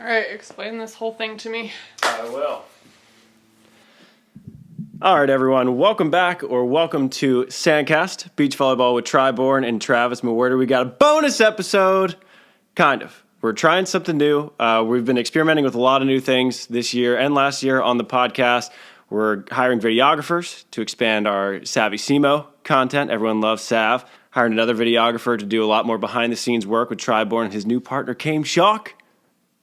All right, explain this whole thing to me. I will. All right, everyone. Welcome back, or welcome to SANDCAST, Beach Volleyball with Triborn and Travis Mewhirter. We got a bonus episode, kind of. We're trying something new. We've been experimenting with a lot of new things this year and last year on the podcast. We're hiring videographers to expand our Savvy Simo content. Everyone loves Sav. Hiring another videographer to do a lot more behind-the-scenes work with Triborn and his new partner, Came Shock.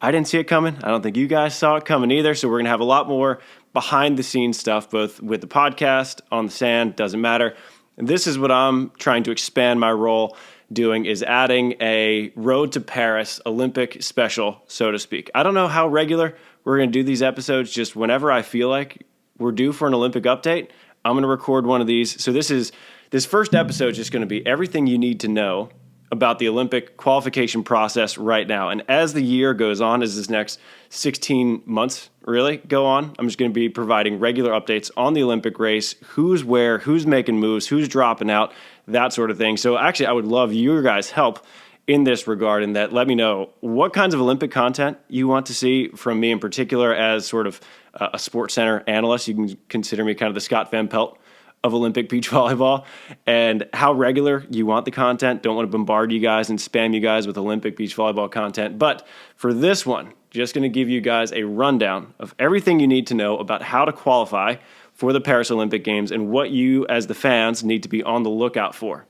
I didn't see it coming. I don't think you guys saw it coming either. So we're going to have a lot more behind-the-scenes stuff, both with the podcast, on the sand, doesn't matter. And this is what I'm trying to expand my role doing, is adding a Road to Paris Olympic special, so to speak. I don't know how regular we're going to do these episodes. Just whenever I feel like we're due for an Olympic update, I'm going to record one of these. So this first episode is just going to be everything you need to know about the Olympic qualification process right now. And as the year goes on, as this next 16 months really go on, I'm just going to be providing regular updates on the Olympic race, who's where, who's making moves, who's dropping out, that sort of thing. So actually, I would love your guys' help in this regard, in that let me know what kinds of Olympic content you want to see from me in particular as sort of a Sports Center analyst. You can consider me kind of the Scott Van Pelt of Olympic beach volleyball, and how regular you want the content. Don't want to bombard you guys and spam you guys with Olympic beach volleyball content. But for this one, just going to give you guys a rundown of everything you need to know about how to qualify for the Paris Olympic Games and what you as the fans need to be on the lookout for.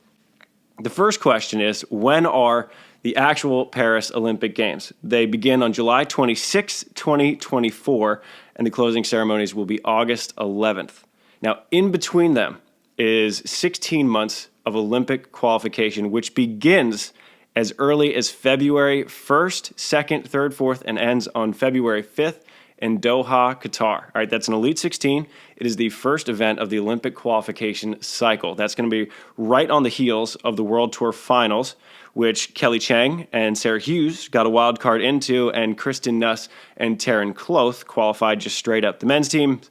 The first question is, when are the actual Paris Olympic Games? They begin on July 26, 2024, and the closing ceremonies will be August 11th. Now, in between them is 16 months of Olympic qualification, which begins as early as February 1st, 2nd, 3rd, 4th, and ends on February 5th in Doha, Qatar. All right, that's an Elite 16. It is the first event of the Olympic Qualification Cycle. That's going to be right on the heels of the World Tour Finals, which Kelly Chang and Sarah Hughes got a wild card into, and Kristen Nuss and Taryn Kloth qualified just straight up. The men's team,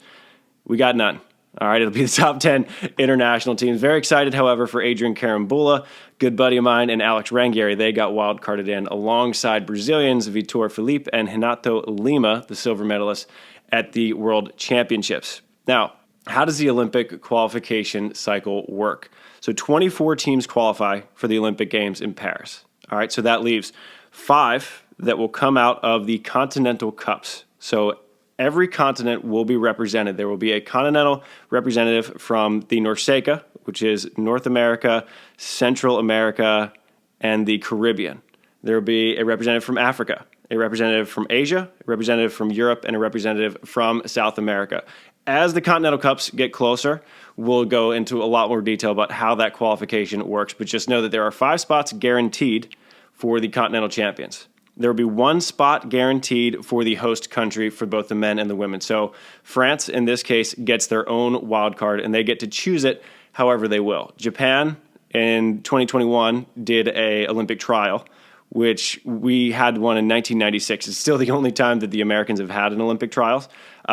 we got none. All right, it'll be the top 10 international teams. Very excited, however, for Adrian Carambula, good buddy of mine, and Alex Rangieri. They got wild-carded in alongside Brazilians Vitor Felipe and Renato Lima, the silver medalists at the World Championships. Now, how does the Olympic qualification cycle work? So 24 teams qualify for the Olympic Games in Paris. All right, so that leaves 5 that will come out of the Continental Cups. So every continent will be represented. There will be a continental representative from the NORCECA, which is North America, Central America, and the Caribbean. There will be a representative from Africa, a representative from Asia, a representative from Europe, and a representative from South America. As the Continental Cups get closer, we'll go into a lot more detail about how that qualification works, but just know that there are 5 spots guaranteed for the Continental Champions. There will be 1 spot guaranteed for the host country for both the men and the women. So France, in this case, gets their own wild card, and they get to choose it however they will. Japan, in 2021, did a Olympic trial, which we had one in 1996. It's still the only time that the Americans have had an Olympic trial,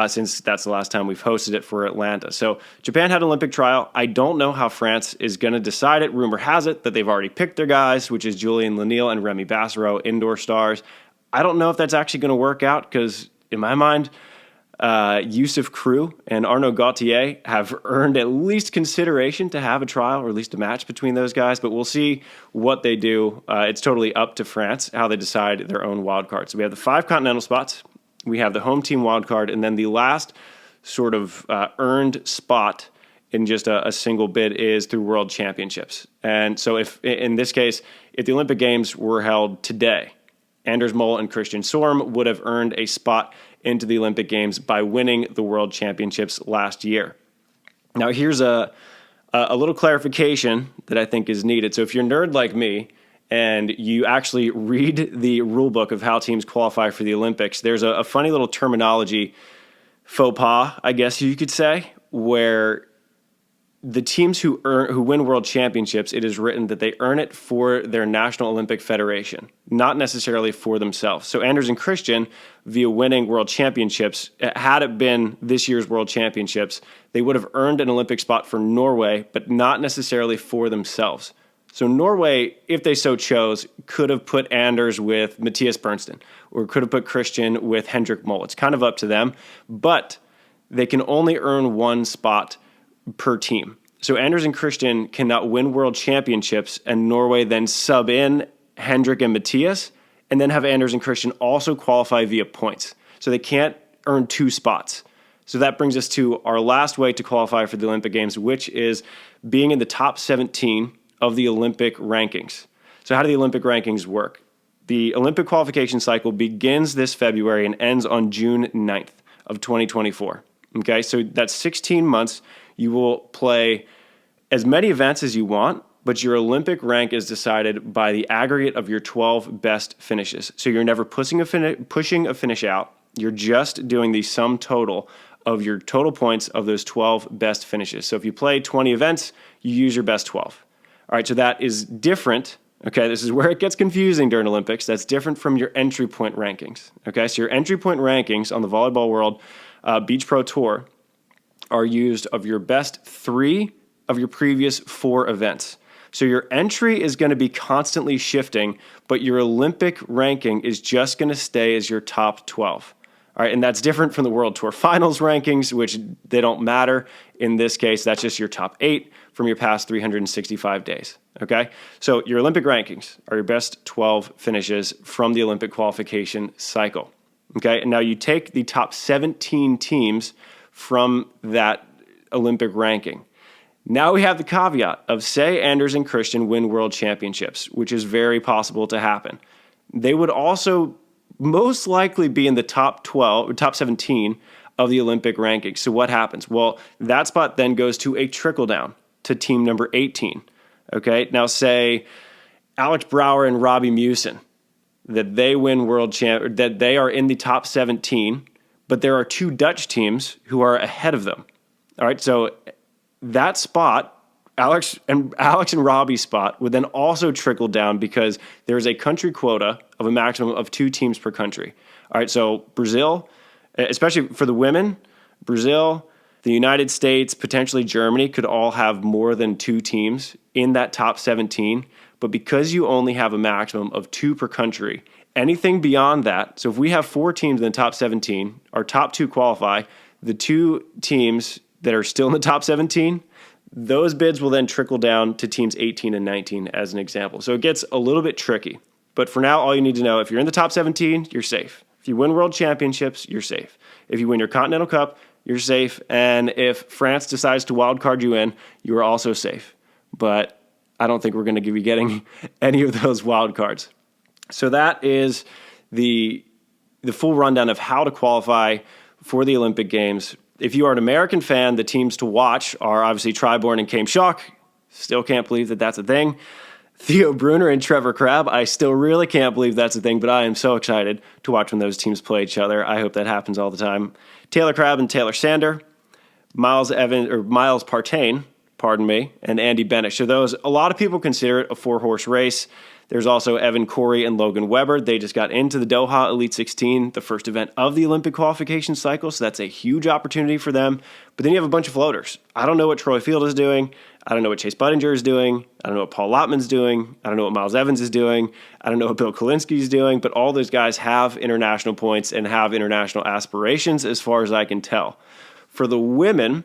since that's the last time we've hosted it for Atlanta. So Japan had an Olympic trial. I don't know how France is going to decide it. Rumor has it that they've already picked their guys, which is Julian Lanil and Remy Bassereau, indoor stars. I don't know if that's actually going to work out, because in my mind, Youssef Crew and Arnaud Gauthier have earned at least consideration to have a trial, or at least a match between those guys, but we'll see what they do. It's totally up to France how they decide their own wild card. So we have the 5 continental spots, we have the home team wild card, and then the last sort of earned spot in just a single bid is through World Championships. And so if, in this case, if the Olympic Games were held today, Anders Mol and Christian Sorm would have earned a spot into the Olympic Games by winning the World Championships last year. Now, here's a little clarification that I think is needed. So if you're a nerd like me and you actually read the rule book of how teams qualify for the Olympics, there's a funny little terminology faux pas, I guess you could say, where the teams who win world championships, it is written that they earn it for their National Olympic Federation, not necessarily for themselves. So Anders and Christian, via winning world championships, had it been this year's world championships, they would have earned an Olympic spot for Norway, but not necessarily for themselves. So Norway, if they so chose, could have put Anders with Matthias Berntsen or could have put Christian with Hendrik Moll. It's kind of up to them, but they can only earn one spot per team. So Anders and Christian cannot win world championships, and Norway then sub in Hendrik and Matthias, and then have Anders and Christian also qualify via points. So they can't earn two spots. So that brings us to our last way to qualify for the Olympic Games, which is being in the top 17 of the Olympic rankings. So how do the Olympic rankings work? The Olympic Qualification Cycle begins this February and ends on June 9th of 2024. Okay, so that's 16 months. You will play as many events as you want, but your Olympic rank is decided by the aggregate of your 12 best finishes. So you're never pushing a finish out. You're just doing the sum total of your total points of those 12 best finishes. So if you play 20 events, you use your best 12. All right, so that is different. Okay, this is where it gets confusing during Olympics. That's different from your entry point rankings. Okay, so your entry point rankings on the Volleyball World Beach Pro Tour are used of your best 3 of your previous 4 events. So your entry is going to be constantly shifting, but your Olympic ranking is just going to stay as your top 12. All right, and that's different from the World Tour Finals rankings, which they don't matter. In this case, that's just your top 8 from your past 365 days. Okay, so your Olympic rankings are your best 12 finishes from the Olympic qualification cycle. Okay, and now you take the top 17 teams from that Olympic ranking. Now we have the caveat of, say, Anders and Christian win world championships, which is very possible to happen. They would also most likely be in the top 12 or top 17 of the Olympic rankings. So what happens? Well, that spot then goes to a trickle down to team number 18. Okay, now say Alex Brouwer and Robbie Mewhirter, that they win that they are in the top 17, but there are 2 Dutch teams who are ahead of them. All right, so that spot, Alex and Robbie's spot, would then also trickle down because there is a country quota of a maximum of 2 teams per country. All right, so Brazil, especially for the women, Brazil, the United States, potentially Germany could all have more than 2 teams in that top 17. But because you only have a maximum of 2 per country, anything beyond that, so if we have 4 teams in the top 17, our top 2 qualify, the 2 teams that are still in the top 17, those bids will then trickle down to teams 18 and 19 as an example. So it gets a little bit tricky. But for now, all you need to know, if you're in the top 17, you're safe. If you win world championships, you're safe. If you win your Continental Cup, you're safe. And if France decides to wildcard you in, you are also safe. But I don't think we're going to be getting any of those wild cards. So that is the full rundown of how to qualify for the Olympic Games. If you are an American fan, the teams to watch are obviously Triborn and Kame Schock. Still can't believe that that's a thing. Theo Brunner and Trevor Crabb. I still really can't believe that's a thing, but I am so excited to watch when those teams play each other. I hope that happens all the time. Taylor Crabb and Taylor Sander, Miles Partain, and Andy Bennett. So those, a lot of people consider it a 4-horse race. There's also Evan Corey and Logan Webber. They just got into the Doha Elite 16, the first event of the Olympic qualification cycle, so that's a huge opportunity for them. But then you have a bunch of floaters. I don't know what Troy Field is doing. I don't know what Chase Budinger is doing. I don't know what Paul Lottman's doing. I don't know what Miles Evans is doing. I don't know what Bill Kolinski is doing. But all those guys have international points and have international aspirations as far as I can tell. For the women,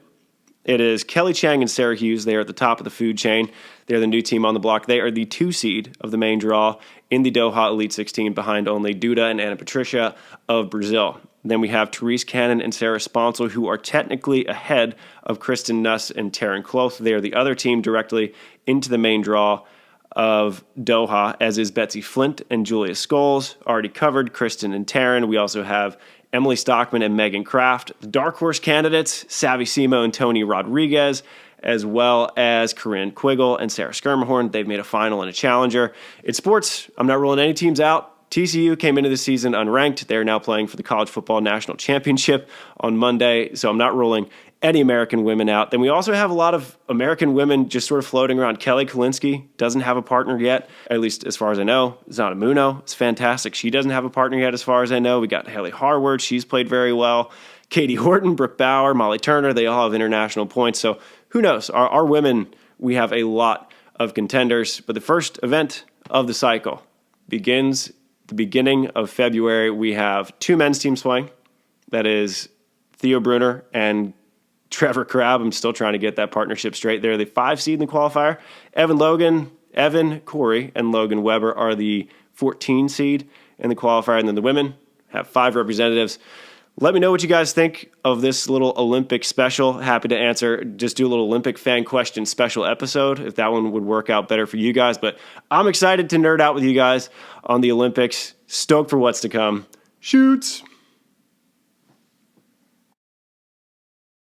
it is Kelly Chang and Sarah Hughes. They are at the top of the food chain. They're the new team on the block. They are the 2 seed of the main draw in the Doha Elite 16 behind only Duda and Ana Patricia of Brazil. Then we have Therese Cannon and Sarah Sponsel, who are technically ahead of Kristen Nuss and Taryn Kloth. They are the other team directly into the main draw of Doha, as is Betsy Flint and Julia Scholes. Already covered Kristen and Taryn. We also have Emily Stockman and Megan Kraft. The dark horse candidates, Savvy Simo and Tony Rodriguez, as well as Corinne Quiggle and Sarah Skirmahorn. They've made a final and a challenger. In sports, I'm not ruling any teams out. TCU came into the season unranked. They're now playing for the College Football National Championship on Monday, so I'm not ruling any American women out. Then we also have a lot of American women just sort of floating around. Kelly Kolinski doesn't have a partner yet, at least as far as I know. Zana Muno is fantastic. She doesn't have a partner yet as far as I know. We got Haley Harward. She's played very well. Katie Horton, Brooke Bauer, Molly Turner, they all have international points. So who knows? Our women, we have a lot of contenders. But the first event of the cycle begins the beginning of February. We have 2 men's teams playing. That is Theo Brunner and Trevor Crabb. I'm still trying to get that partnership straight. They're the 5 seed in the qualifier. Evan, Corey, and Logan Weber are the 14 seed in the qualifier. And then the women have 5 representatives. Let me know what you guys think of this little Olympic special. Happy to answer. Just do a little Olympic fan question special episode if that one would work out better for you guys. But I'm excited to nerd out with you guys on the Olympics. Stoked for what's to come. Shoots!